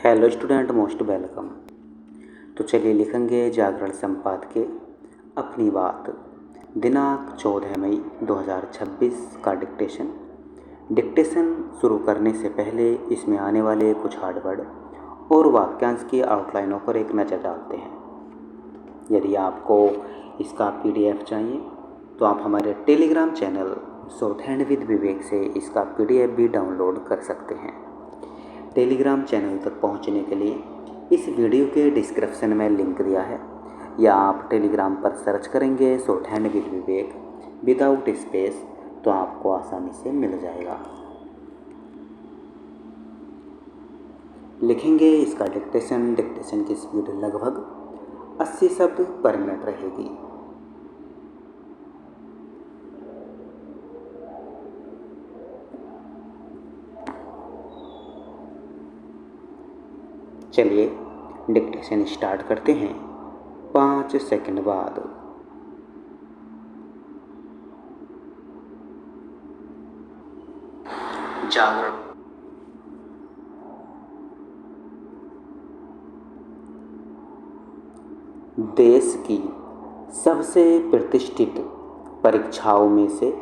Hello student, most welcome. तो चलिए लिखेंगे जागरण संपादकीय अपनी बात, दिनांक 14 मई 2026 का डिक्टेशन शुरू करने से पहले इसमें आने वाले कुछ हार्ड वर्ड और वाक्यांश की आउटलाइनों पर एक नज़र डालते हैं। यदि आपको इसका PDF चाहिए तो आप हमारे टेलीग्राम चैनल शॉर्टहैंड विद विवेक से इसका PDF भी डाउनलोड कर सकते हैं। टेलीग्राम चैनल तक पहुंचने के लिए इस वीडियो के डिस्क्रिप्शन में लिंक दिया है, या आप टेलीग्राम पर सर्च करेंगे shorthand with Vivek without space तो आपको आसानी से मिल जाएगा। लिखेंगे इसका डिक्टेशन की स्पीड लगभग 80 शब्द पर मिनट रहेगी। चलिए डिक्टेशन स्टार्ट करते हैं 5 सेकंड बाद। जागरण। देश की सबसे प्रतिष्ठित परीक्षाओं में से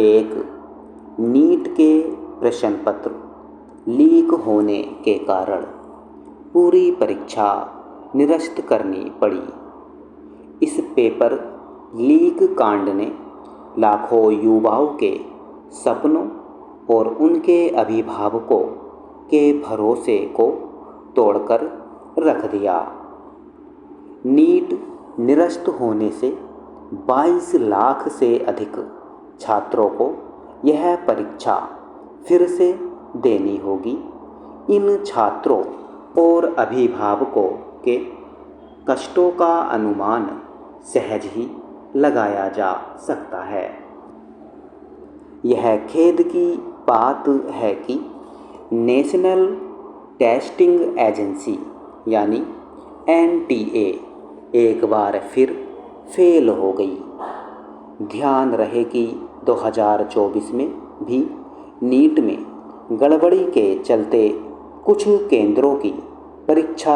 एक नीट के प्रश्न पत्र लीक होने के कारण पूरी परीक्षा निरस्त करनी पड़ी। इस पेपर लीक कांड ने लाखों युवाओं के सपनों और उनके अभिभावकों के भरोसे को तोड़कर रख दिया। नीट निरस्त होने से 22 लाख से अधिक छात्रों को यह परीक्षा फिर से देनी होगी। इन छात्रों और अभिभावकों के कष्टों का अनुमान सहज ही लगाया जा सकता है। यह खेद की बात है कि नेशनल टेस्टिंग एजेंसी यानी NTA एक बार फिर फेल हो गई। ध्यान रहे कि 2024 में भी नीट में गड़बड़ी के चलते कुछ केंद्रों की परीक्षा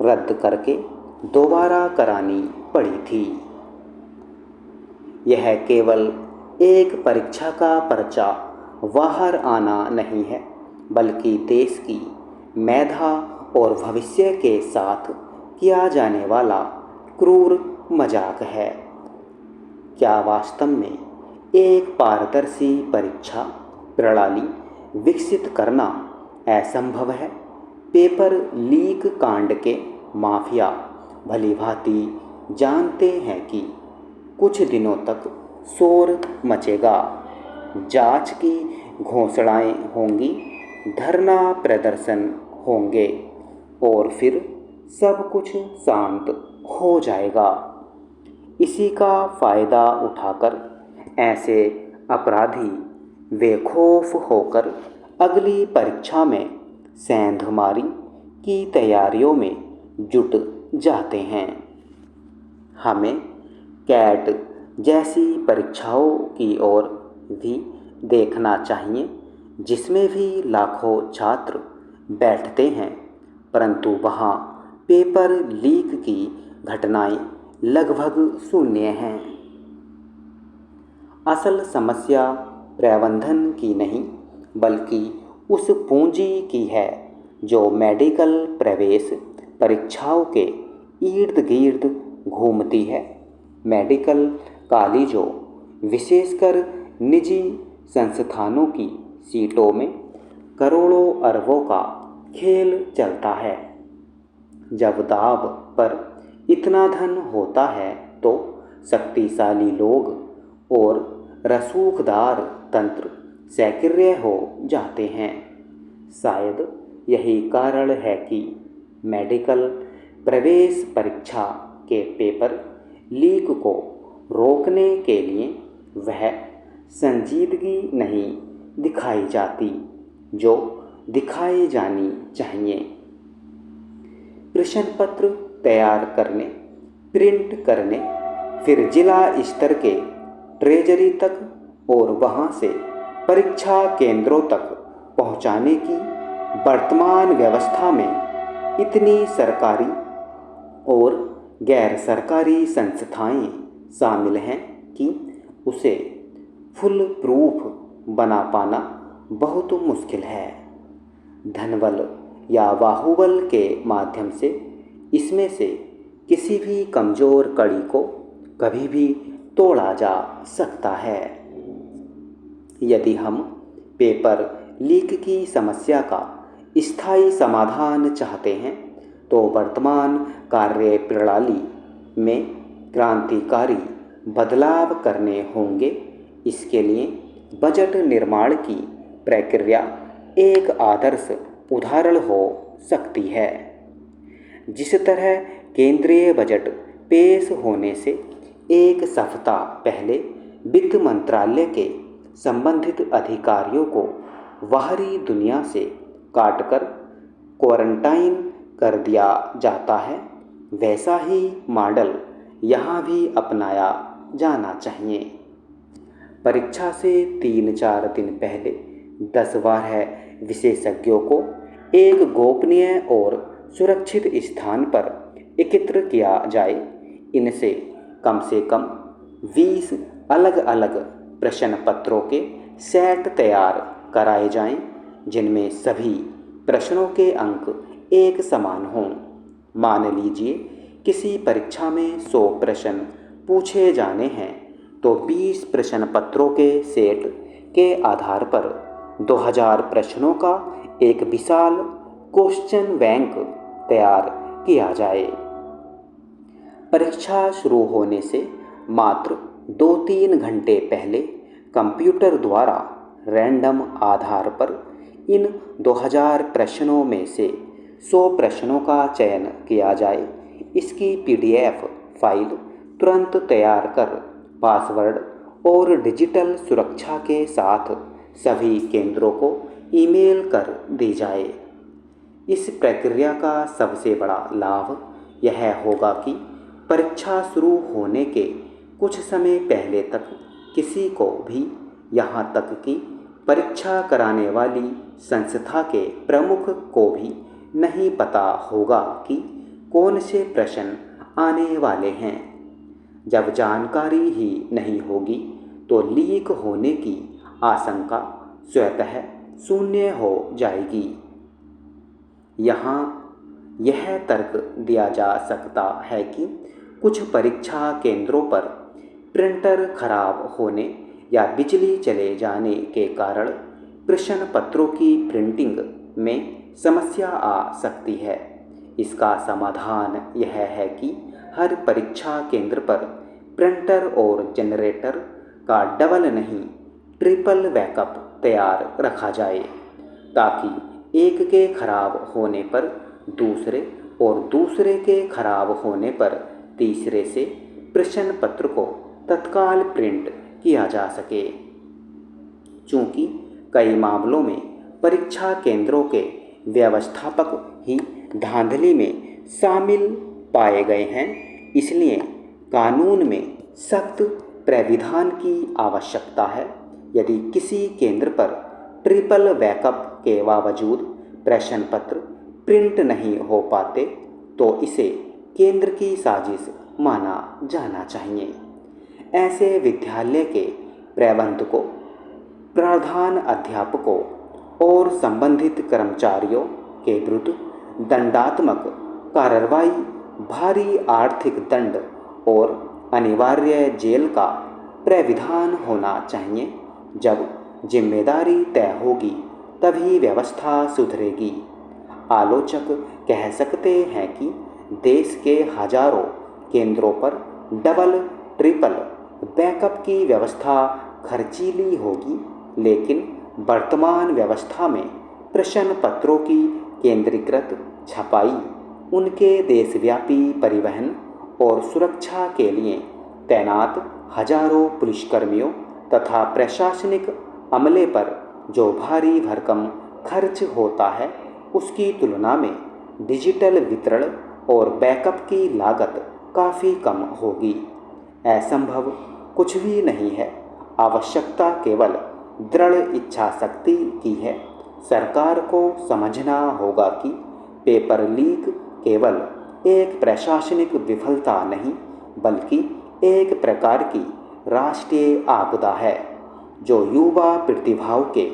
रद्द करके दोबारा करानी पड़ी थी। यह केवल एक परीक्षा का पर्चा बाहर आना नहीं है, बल्कि देश की मेधा और भविष्य के साथ किया जाने वाला क्रूर मजाक है। क्या वास्तव में एक पारदर्शी परीक्षा प्रणाली विकसित करना असंभव है? पेपर लीक कांड के माफिया भलीभांति जानते हैं कि कुछ दिनों तक शोर मचेगा, जांच की घोषणाएं होंगी, धरना प्रदर्शन होंगे और फिर सब कुछ शांत हो जाएगा। इसी का फ़ायदा उठाकर ऐसे अपराधी बेखौफ होकर अगली परीक्षा में सेंधमारी की तैयारियों में जुट जाते हैं। हमें कैट जैसी परीक्षाओं की ओर भी देखना चाहिए, जिसमें भी लाखों छात्र बैठते हैं, परंतु वहाँ पेपर लीक की घटनाएं लगभग शून्य हैं। असल समस्या प्रबंधन की नहीं, बल्कि उस पूंजी की है जो मेडिकल प्रवेश परीक्षाओं के इर्द गिर्द घूमती है। मेडिकल कॉलेजों, विशेषकर निजी संस्थानों की सीटों में करोड़ों अरबों का खेल चलता है। जब दाव पर इतना धन होता है तो शक्तिशाली लोग और रसूखदार तंत्र सक्रिय हो जाते हैं। शायद यही कारण है कि मेडिकल प्रवेश परीक्षा के पेपर लीक को रोकने के लिए वह संजीदगी नहीं दिखाई जाती जो दिखाई जानी चाहिए। प्रश्न पत्र तैयार करने, प्रिंट करने, फिर जिला स्तर के ट्रेजरी तक और वहाँ से परीक्षा केंद्रों तक पहुँचाने की वर्तमान व्यवस्था में इतनी सरकारी और गैर सरकारी संस्थाएं शामिल हैं कि उसे फुल प्रूफ बना पाना बहुत मुश्किल है। धनबल या बाहुबल के माध्यम से इसमें से किसी भी कमज़ोर कड़ी को कभी भी तोड़ा जा सकता है। यदि हम पेपर लीक की समस्या का स्थायी समाधान चाहते हैं तो वर्तमान कार्य प्रणाली में क्रांतिकारी बदलाव करने होंगे। इसके लिए बजट निर्माण की प्रक्रिया एक आदर्श उदाहरण हो सकती है। जिस तरह केंद्रीय बजट पेश होने से एक सप्ताह पहले वित्त मंत्रालय के संबंधित अधिकारियों को बाहरी दुनिया से काटकर क्वारंटाइन कर दिया जाता है, वैसा ही मॉडल यहाँ भी अपनाया जाना चाहिए। परीक्षा से 3-4 दिन पहले 10-12 विशेषज्ञों को एक गोपनीय और सुरक्षित स्थान पर एकत्र किया जाए। इनसे कम 20 अलग अलग प्रश्न पत्रों के सेट तैयार कराए जाएं, जिनमें सभी प्रश्नों के अंक एक समान हों। मान लीजिए किसी परीक्षा में 100 प्रश्न पूछे जाने हैं तो 20 प्रश्न पत्रों के सेट के आधार पर 2000 प्रश्नों का एक विशाल क्वेश्चन बैंक तैयार किया जाए। परीक्षा शुरू होने से मात्र 2-3 घंटे पहले कंप्यूटर द्वारा रैंडम आधार पर इन 2000 प्रश्नों में से 100 प्रश्नों का चयन किया जाए। इसकी PDF फाइल तुरंत तैयार कर पासवर्ड और डिजिटल सुरक्षा के साथ सभी केंद्रों को ईमेल कर दी जाए। इस प्रक्रिया का सबसे बड़ा लाभ यह होगा कि परीक्षा शुरू होने के कुछ समय पहले तक किसी को भी, यहाँ तक कि परीक्षा कराने वाली संस्था के प्रमुख को भी नहीं पता होगा कि कौन से प्रश्न आने वाले हैं। जब जानकारी ही नहीं होगी तो लीक होने की आशंका स्वतः शून्य हो जाएगी। यहाँ यह तर्क दिया जा सकता है कि कुछ परीक्षा केंद्रों पर प्रिंटर खराब होने या बिजली चले जाने के कारण प्रश्न पत्रों की प्रिंटिंग में समस्या आ सकती है। इसका समाधान यह है कि हर परीक्षा केंद्र पर प्रिंटर और जनरेटर का डबल नहीं ट्रिपल बैकअप तैयार रखा जाए, ताकि एक के खराब होने पर दूसरे और दूसरे के खराब होने पर तीसरे से प्रश्न पत्र को तत्काल प्रिंट किया जा सके। चूँकि कई मामलों में परीक्षा केंद्रों के व्यवस्थापक ही धांधली में शामिल पाए गए हैं, इसलिए कानून में सख्त प्राविधान की आवश्यकता है। यदि किसी केंद्र पर ट्रिपल बैकअप के बावजूद प्रश्न पत्र प्रिंट नहीं हो पाते तो इसे केंद्र की साजिश माना जाना चाहिए। ऐसे विद्यालय के प्रबंधकों, प्रधान अध्यापकों और संबंधित कर्मचारियों के विरुद्ध दंडात्मक कार्रवाई, भारी आर्थिक दंड और अनिवार्य जेल का प्राविधान होना चाहिए। जब जिम्मेदारी तय होगी तभी व्यवस्था सुधरेगी। आलोचक कह सकते हैं कि देश के हजारों केंद्रों पर डबल ट्रिपल बैकअप की व्यवस्था खर्चीली होगी, लेकिन वर्तमान व्यवस्था में प्रश्न पत्रों की केंद्रीकृत छपाई, उनके देशव्यापी परिवहन और सुरक्षा के लिए तैनात हजारों पुलिसकर्मियों तथा प्रशासनिक अमले पर जो भारी भरकम खर्च होता है, उसकी तुलना में डिजिटल वितरण और बैकअप की लागत काफ़ी कम होगी। असंभव कुछ भी नहीं है, आवश्यकता केवल दृढ़ इच्छा शक्ति की है। सरकार को समझना होगा कि पेपर लीक केवल एक प्रशासनिक विफलता नहीं बल्कि एक प्रकार की राष्ट्रीय आपदा है जो युवा प्रतिभाओं के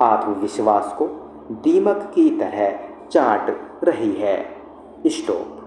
आत्मविश्वास को दीमक की तरह चाट रही है। स्टॉप।